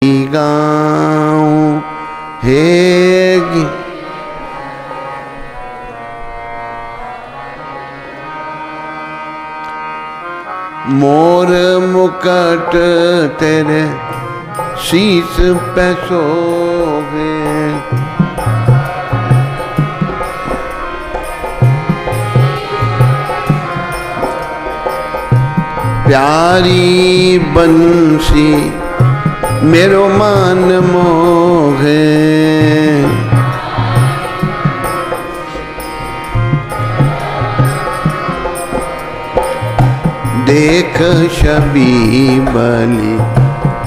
गाऊं हे मोर मुकुट तेरे शीस पे सोवे, प्यारी बंसी मेरो मान मोहे, देख छवि बलि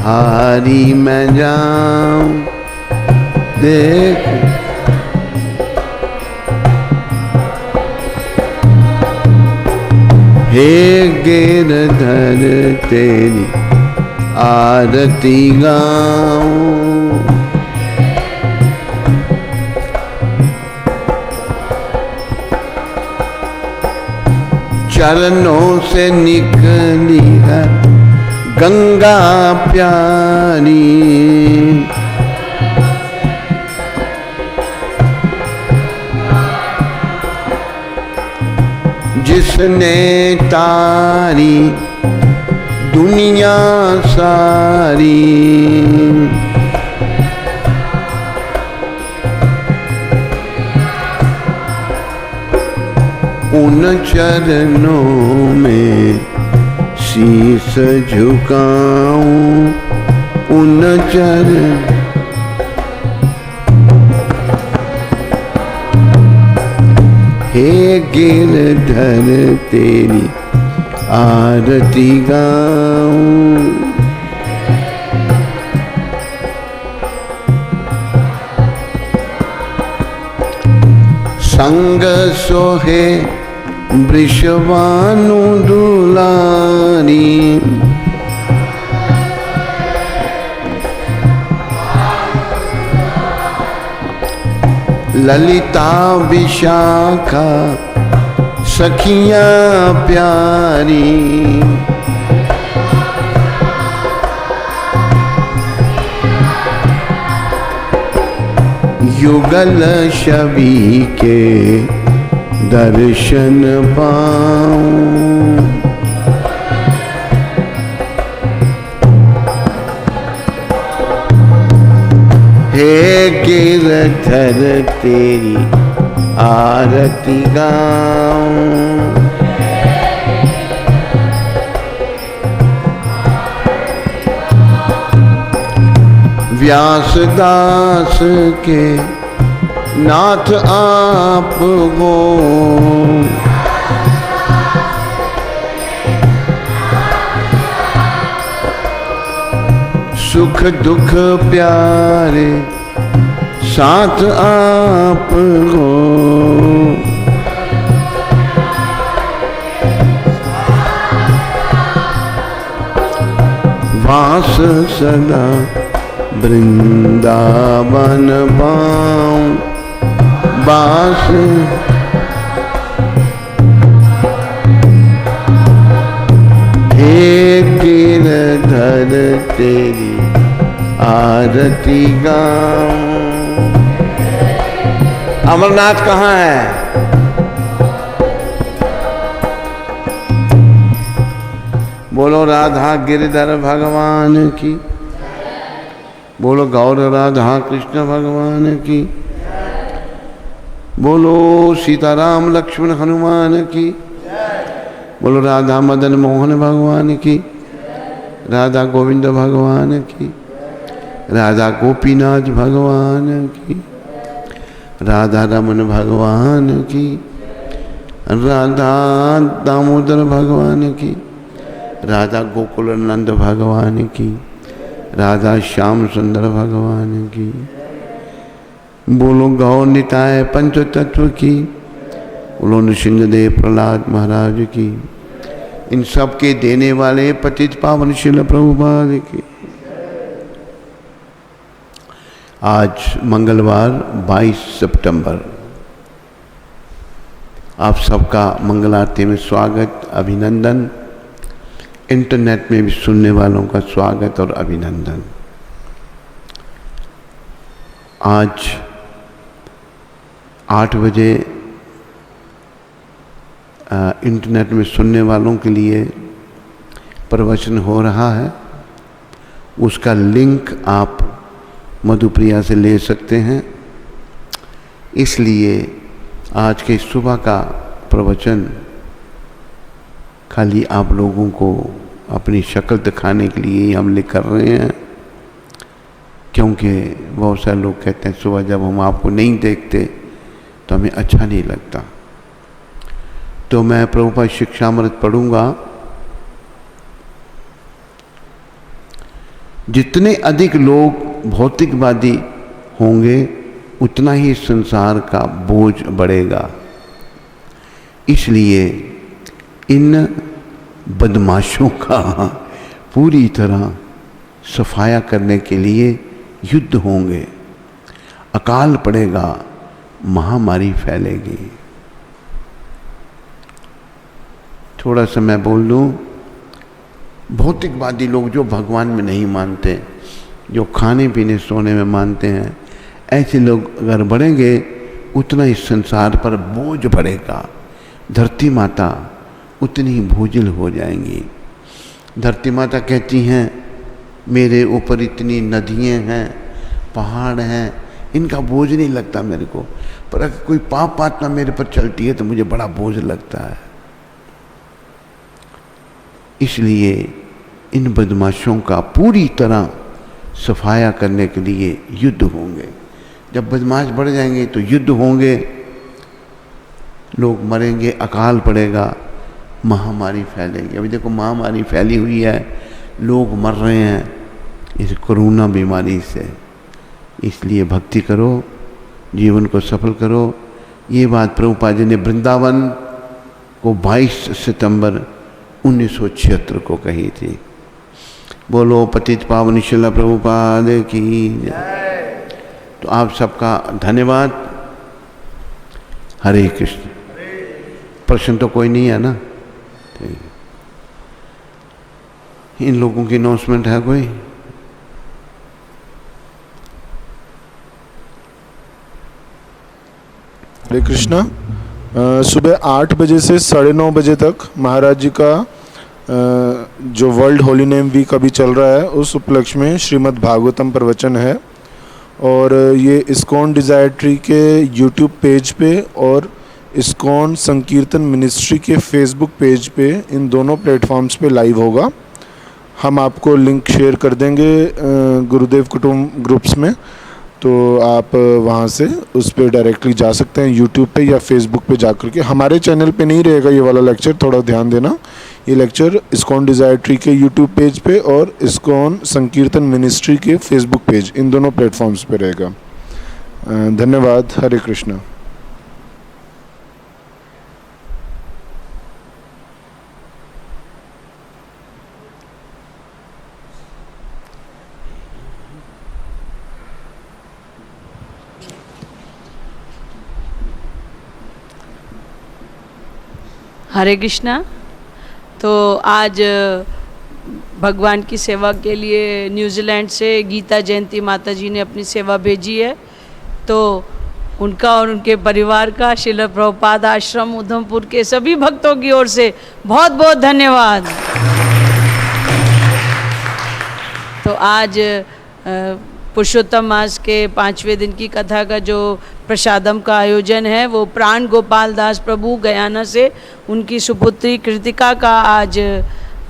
हारी मैं जाऊं, देख हे गिरधर तेरी आरती गाऊं, चरणों से निकली है गंगा प्यारी, जिसने तारी दुनिया सारी, उन चरणों में शीस झुकाऊं, उन चरण हे गिरधर तेरी आरती गाऊं, संग सोहे वृषभानु दुलारी, ललिता विशाखा सखियां प्यारी, युगल छवि के दर्शन पाऊं, हे गिरधर तेरी आरती गाऊं, व्यासदास के नाथ आप हो, सुख दुख प्यारे साथ आप हो, वास सदा वृंदावन पाऊं, बास हे गिरधर तेरी आरती गाऊं। अमरनाथ कहाँ है? बोलो राधा गिरधर भगवान की, बोलो गौर राधा कृष्ण भगवान की, बोलो सीताराम लक्ष्मण हनुमान की, बोलो राधा मदन मोहन भगवान की, राधा गोविंद भगवान की, राधा गोपीनाथ भगवान की, राधा रमन भगवान की, राधा दामोदर भगवान की, राधा गोकुलानंद भगवान की, राधा श्याम सुंदर भगवान की, बोलो गौ निताय पंच तत्व की, बोलो नृसिंहदेव प्रहलाद महाराज की, इन सब के देने वाले पतित पावन श्रील प्रभुपाद की। आज मंगलवार 22 सितंबर, आप सबका मंगल आरती में स्वागत, अभिनंदन। इंटरनेट में भी सुनने वालों का स्वागत और अभिनंदन। आज 8 बजे इंटरनेट में सुनने वालों के लिए प्रवचन हो रहा है। उसका लिंक आप मधुप्रिया से ले सकते हैं। इसलिए आज के सुबह का प्रवचन खाली आप लोगों को अपनी शक्ल दिखाने के लिए ही हम कर रहे हैं, क्योंकि बहुत सारे लोग कहते हैं सुबह जब हम आपको नहीं देखते तो हमें अच्छा नहीं लगता। तो मैं प्रभुपाद शिक्षामृत पढ़ूंगा। जितने अधिक लोग भौतिकवादी होंगे उतना ही संसार का बोझ बढ़ेगा। इसलिए इन बदमाशों का पूरी तरह सफाया करने के लिए युद्ध होंगे। अकाल पड़ेगा, महामारी फैलेगी। थोड़ा सा मैं बोल दूं, भौतिकवादी लोग जो भगवान में नहीं मानते, जो खाने पीने सोने में मानते हैं, ऐसे लोग अगर बढ़ेंगे उतना इस संसार पर बोझ बढ़ेगा। धरती माता उतनी भूजल हो जाएंगी। धरती माता कहती हैं मेरे ऊपर इतनी नदियाँ हैं, पहाड़ हैं, इनका बोझ नहीं लगता मेरे को, पर अगर कोई पाप आत्मा मेरे पर चलती है तो मुझे बड़ा बोझ लगता है। इसलिए इन बदमाशों का पूरी तरह सफाया करने के लिए युद्ध होंगे। जब बदमाश बढ़ जाएंगे तो युद्ध होंगे, लोग मरेंगे, अकाल पड़ेगा, महामारी फैलेगी। अभी देखो महामारी फैली हुई है, लोग मर रहे हैं इस कोरोना बीमारी से। इसलिए भक्ति करो, जीवन को सफल करो। ये बात प्रभुपाद जी ने वृंदावन को 22 सितंबर 1976 को कही थी। बोलो पतित पावन शिला प्रभुपाद की जय। तो आप सबका धन्यवाद। हरे कृष्ण। प्रश्न तो कोई नहीं है ना? ठीक। इन लोगों की अनाउंसमेंट है कोई? हरे कृष्णा। सुबह 8 बजे से 9:30 बजे तक महाराज जी का जो वर्ल्ड होली नेम वीक अभी चल रहा है, उस उपलक्ष्य में श्रीमद् भागवतम प्रवचन है। और ये इस्कॉन डिज़ायर ट्री के यूट्यूब पेज पे और इस्कॉन संकीर्तन मिनिस्ट्री के फेसबुक पेज पे, इन दोनों प्लेटफॉर्म्स पे लाइव होगा। हम आपको लिंक शेयर कर देंगे गुरुदेव कुटुंब ग्रुप्स में, तो आप वहाँ से उस पर डायरेक्टली जा सकते हैं यूट्यूब पे या फेसबुक पे जा कर के। हमारे चैनल पे नहीं रहेगा ये वाला लेक्चर, थोड़ा ध्यान देना। ये लेक्चर इस्कॉन डिज़ायर ट्री के यूट्यूब पेज पे और इस्कॉन संकीर्तन मिनिस्ट्री के फेसबुक पेज, इन दोनों प्लेटफॉर्म्स पे रहेगा। धन्यवाद। हरे कृष्णा। हरे कृष्णा। तो आज भगवान की सेवा के लिए न्यूजीलैंड से गीता जयंती माता जी ने अपनी सेवा भेजी है। तो उनका और उनके परिवार का श्रील प्रभुपाद आश्रम उधमपुर के सभी भक्तों की ओर से बहुत बहुत धन्यवाद। तो आज पुरुषोत्तम मास के 5वें दिन की कथा का जो प्रसादम का आयोजन है, वो प्राण गोपाल दास प्रभु गयाना से उनकी सुपुत्री कृतिका का आज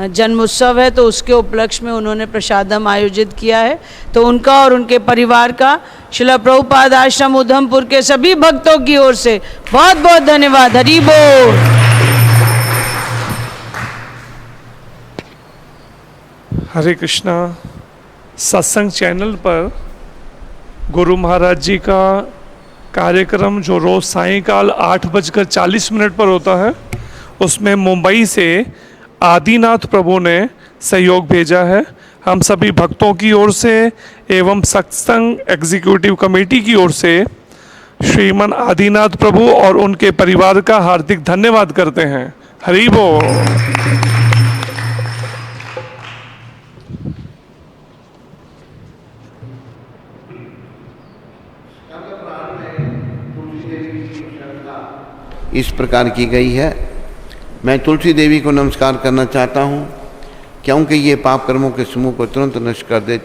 जन्मोत्सव है। तो उसके उपलक्ष्य में उन्होंने प्रसादम आयोजित किया है। तो उनका और उनके परिवार का श्रील प्रभुपाद आश्रम उधमपुर के सभी भक्तों की ओर से बहुत बहुत धन्यवाद। हरि बोल। हरे कृष्णा। सत्संग चैनल पर गुरु महाराज जी का कार्यक्रम जो रोज़ सायंकाल 8:40 पर होता है, उसमें मुंबई से आदिनाथ प्रभु ने सहयोग भेजा है। हम सभी भक्तों की ओर से एवं सत्संग एग्जीक्यूटिव कमेटी की ओर से श्रीमान आदिनाथ प्रभु और उनके परिवार का हार्दिक धन्यवाद करते हैं। हरि बोल। इस प्रकार की गई है। मैं तुलसी देवी को नमस्कार करना चाहता हूँ, क्योंकि ये पाप कर्मों के समूह को तुरंत नष्ट कर देती